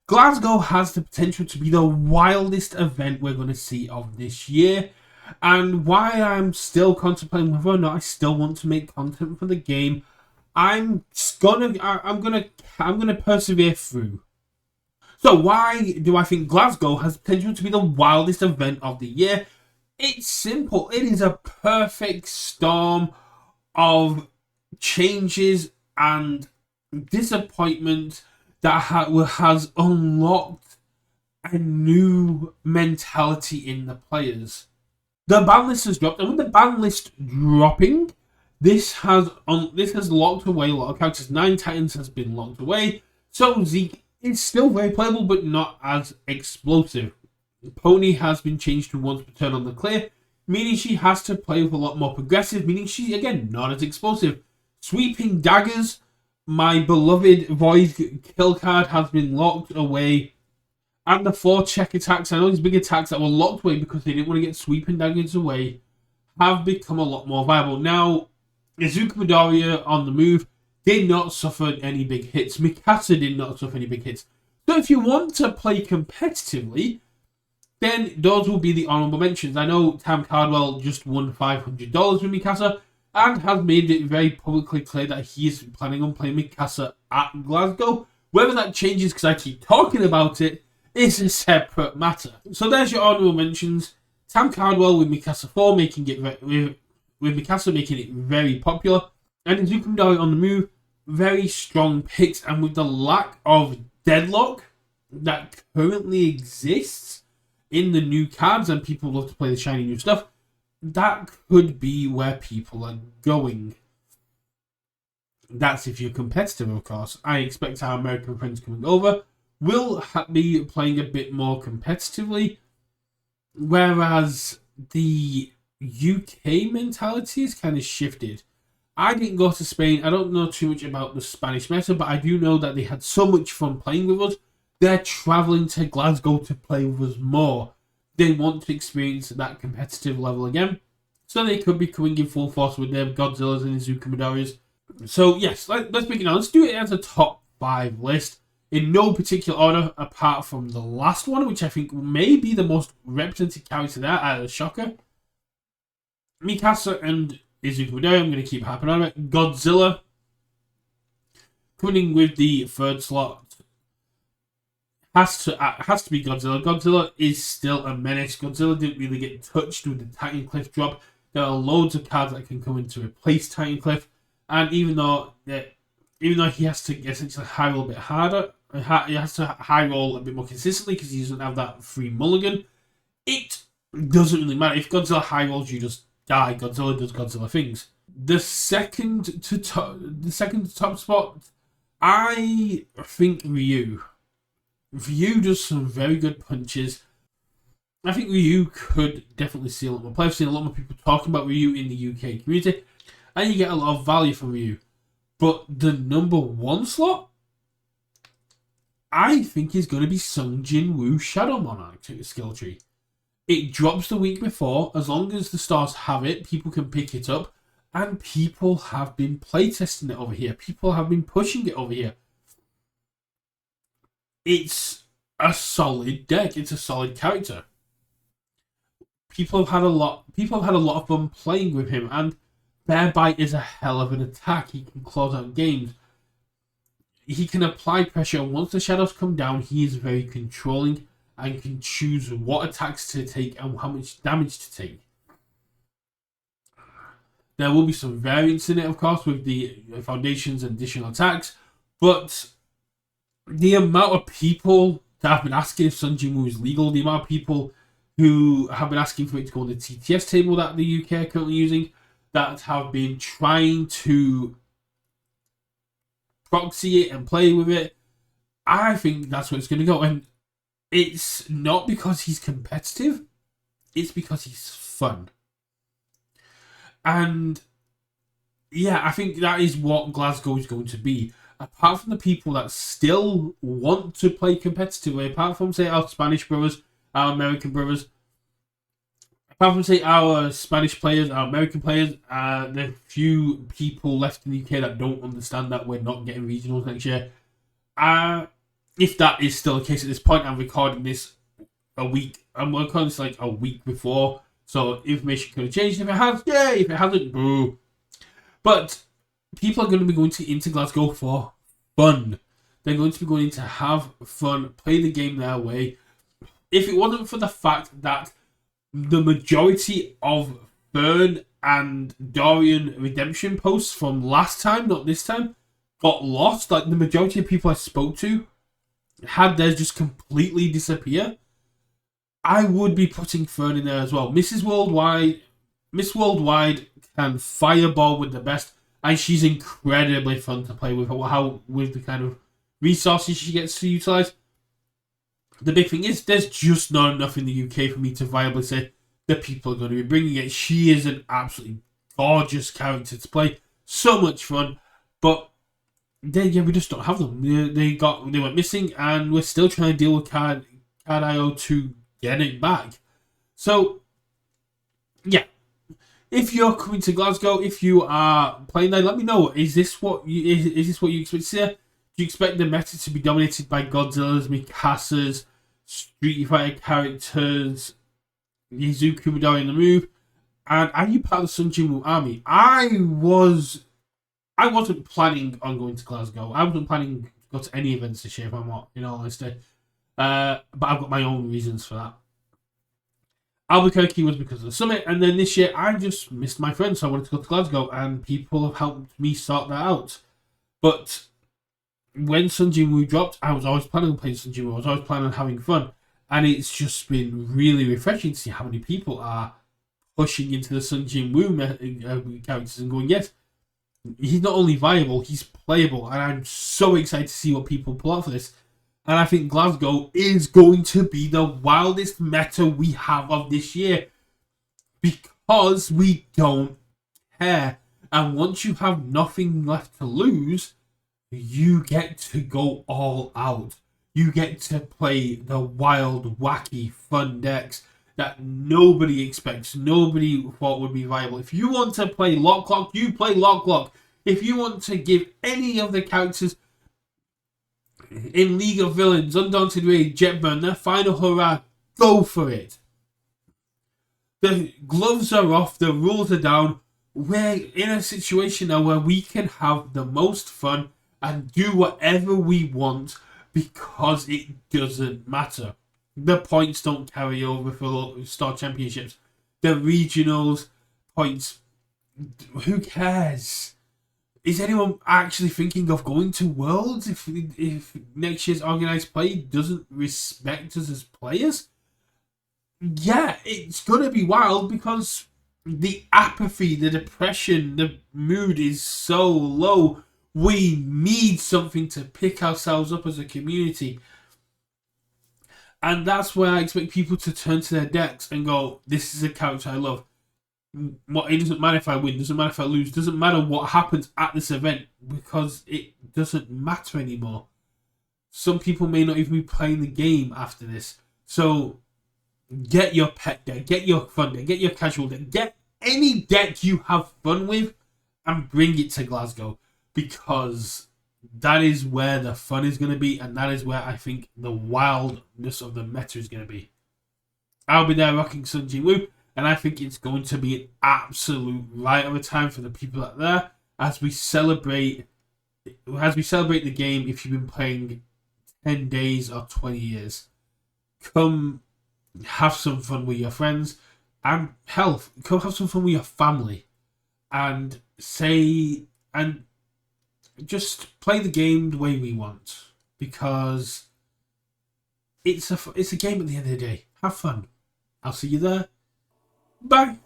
Glasgow has the potential to be the wildest event we're going to see of this year, and why I'm still contemplating whether or not I still want to make content for the game. I'm gonna persevere through. So why do I think Glasgow has potential to be the wildest event of the year? It's simple. It is a perfect storm of changes and disappointment that has unlocked a new mentality in the players. The ban list has dropped, and with the ban list dropping, this has locked away a lot of characters. 9 Titans has been locked away, so Zeke is still very playable, but not as explosive. Pony has been changed to once per turn on the clear, meaning she has to play with a lot more progressive, meaning she's, again, not as explosive. Sweeping Daggers, my beloved Void kill card, has been locked away. And the 4 check attacks, I know these big attacks that were locked away because they didn't want to get Sweeping Daggers away, have become a lot more viable. Now, Izuku Midoriya on the move did not suffer any big hits. Mikasa did not suffer any big hits. So if you want to play competitively, then those will be the honourable mentions. I know Tam Cardwell just won $500 with Mikasa and has made it very publicly clear that he is planning on playing Mikasa at Glasgow. Whether that changes because I keep talking about it is a separate matter. So there's your honourable mentions. Tam Cardwell with Mikasa 4 making it with Mikasa making it very popular, and Izuku Midoriya on the move, very strong picks. And with the lack of deadlock that currently exists in the new cards, and people love to play the shiny new stuff, that could be where people are going. That's if you're competitive, of course. I expect our American friends coming over will be playing a bit more competitively, whereas the UK mentality is kind of shifted. I didn't go to Spain. I don't know too much about the Spanish meta, but I do know that they had so much fun playing with us. They're travelling to Glasgow to play with us more. They want to experience that competitive level again. So they could be coming in full force with their Godzillas and Izuku Midoriyas. So yes, let's begin now. Let's do it as a top 5 list, in no particular order apart from the last one, which I think may be the most representative character there, out of Shocker. Mikasa and Izuku Midoriya, I'm going to keep harping on it. Godzilla, coming in with the 3rd slot, has to be Godzilla. Godzilla is still a menace. Godzilla didn't really get touched with the Titan Cliff drop. There are loads of cards that can come in to replace Titan Cliff, and even though he has to essentially high roll a bit harder, he has to high roll a bit more consistently because he doesn't have that free mulligan. It doesn't really matter. If Godzilla high rolls, you just die. Godzilla does Godzilla things. The second to top spot, I think Ryu. Ryu does some very good punches. I think Ryu could definitely see a lot more play. I've seen a lot more people talking about Ryu in the UK community, and you get a lot of value from Ryu. But the number 1 slot, I think, is going to be Sung Jin Woo Shadow Monarch skill tree. It drops the week before. As long as the stars have it, people can pick it up, and people have been playtesting it over here. People have been pushing it over here. It's a solid deck. It's a solid character. People have had a lot of fun playing with him, and Bear Bite is a hell of an attack. He can close out games. He can apply pressure. Once the shadows come down, he is very controlling and can choose what attacks to take and how much damage to take. There will be some variance in it, of course, with the foundations and additional attacks, but the amount of people that have been asking if Sun Jin Woo is legal, the amount of people who have been asking for it to go on the TTS table that the UK are currently using, that have been trying to proxy it and play with it, I think that's where it's going to go. And it's not because he's competitive, it's because he's fun. And yeah, I think that is what Glasgow is going to be. Apart from the people that still want to play competitively, apart from, say, our Spanish brothers, our American brothers, apart from, say, our Spanish players, our American players, the few people left in the UK that don't understand that we're not getting regionals next year, if that is still the case at this point, I'm recording this I'm recording this like a week before, so information could have changed. If it has, yay! If it hasn't, boo. But people are going to be going into Glasgow for fun. They're going to be going to have fun, play the game their way. If it wasn't for the fact that the majority of Fern and Dorian redemption posts from last time, not this time, got lost, like the majority of people I spoke to had theirs just completely disappear, I would be putting Fern in there as well. Miss Worldwide can fireball with the best, and she's incredibly fun to play with. With the kind of resources she gets to utilize. The big thing is, there's just not enough in the UK for me to viably say that people are going to be bringing it. She is an absolutely gorgeous character to play, so much fun, but we just don't have them. They went missing, and we're still trying to deal with Card.io to get it back. So, yeah. If you're coming to Glasgow, if you are playing there, let me know. Is this what you expect to see? Do you expect the meta to be dominated by Godzillas, Mikasas, Street Fighter characters, Izuku Midori in the move? And are you part of the Sun Jinwoo army? I wasn't planning on going to Glasgow. I wasn't planning to go to any events this year, if I'm not, in all honesty. But I've got my own reasons for that. Albuquerque was because of the summit, and then this year I just missed my friends, so I wanted to go to Glasgow, and people have helped me sort that out. But when Sun Jinwoo dropped, I was always planning on playing Sun Jinwoo. I was always planning on having fun, and it's just been really refreshing to see how many people are pushing into the Sun Jinwoo characters and going, yes, he's not only viable, he's playable, and I'm so excited to see what people pull out for this. And I think Glasgow is going to be the wildest meta we have of this year, because we don't care. And once you have nothing left to lose, you get to go all out. You get to play the wild, wacky, fun decks that nobody expects, nobody thought would be viable. If you want to play Lock, you play Lock. If you want to give any of the characters in League of Villains, Undaunted Rage, Jetburn, their final hurrah, go for it. The gloves are off, the rules are down. We're in a situation now where we can have the most fun and do whatever we want, because it doesn't matter. The points don't carry over for Star Championships. The regionals points, who cares? Is anyone actually thinking of going to Worlds if next year's organised play doesn't respect us as players? Yeah, it's going to be wild, because the apathy, the depression, the mood is so low. We need something to pick ourselves up as a community. And that's where I expect people to turn to their decks and go, this is a character I love. It doesn't matter if I win, doesn't matter if I lose, doesn't matter what happens at this event, because it doesn't matter anymore. Some people may not even be playing the game after this. So get your pet deck, get your fun deck, get your casual deck, get any deck you have fun with and bring it to Glasgow, because that is where the fun is going to be, and that is where I think the wildness of the meta is going to be. I'll be there rocking Sun Jinwoo, and I think it's going to be an absolute riot of a time for the people out there as we celebrate the game. If you've been playing 10 days or 20 years, come have some fun with your friends, and come have some fun with your family, and just play the game the way we want, because it's a game at the end of the day. Have fun. I'll see you there. Bye.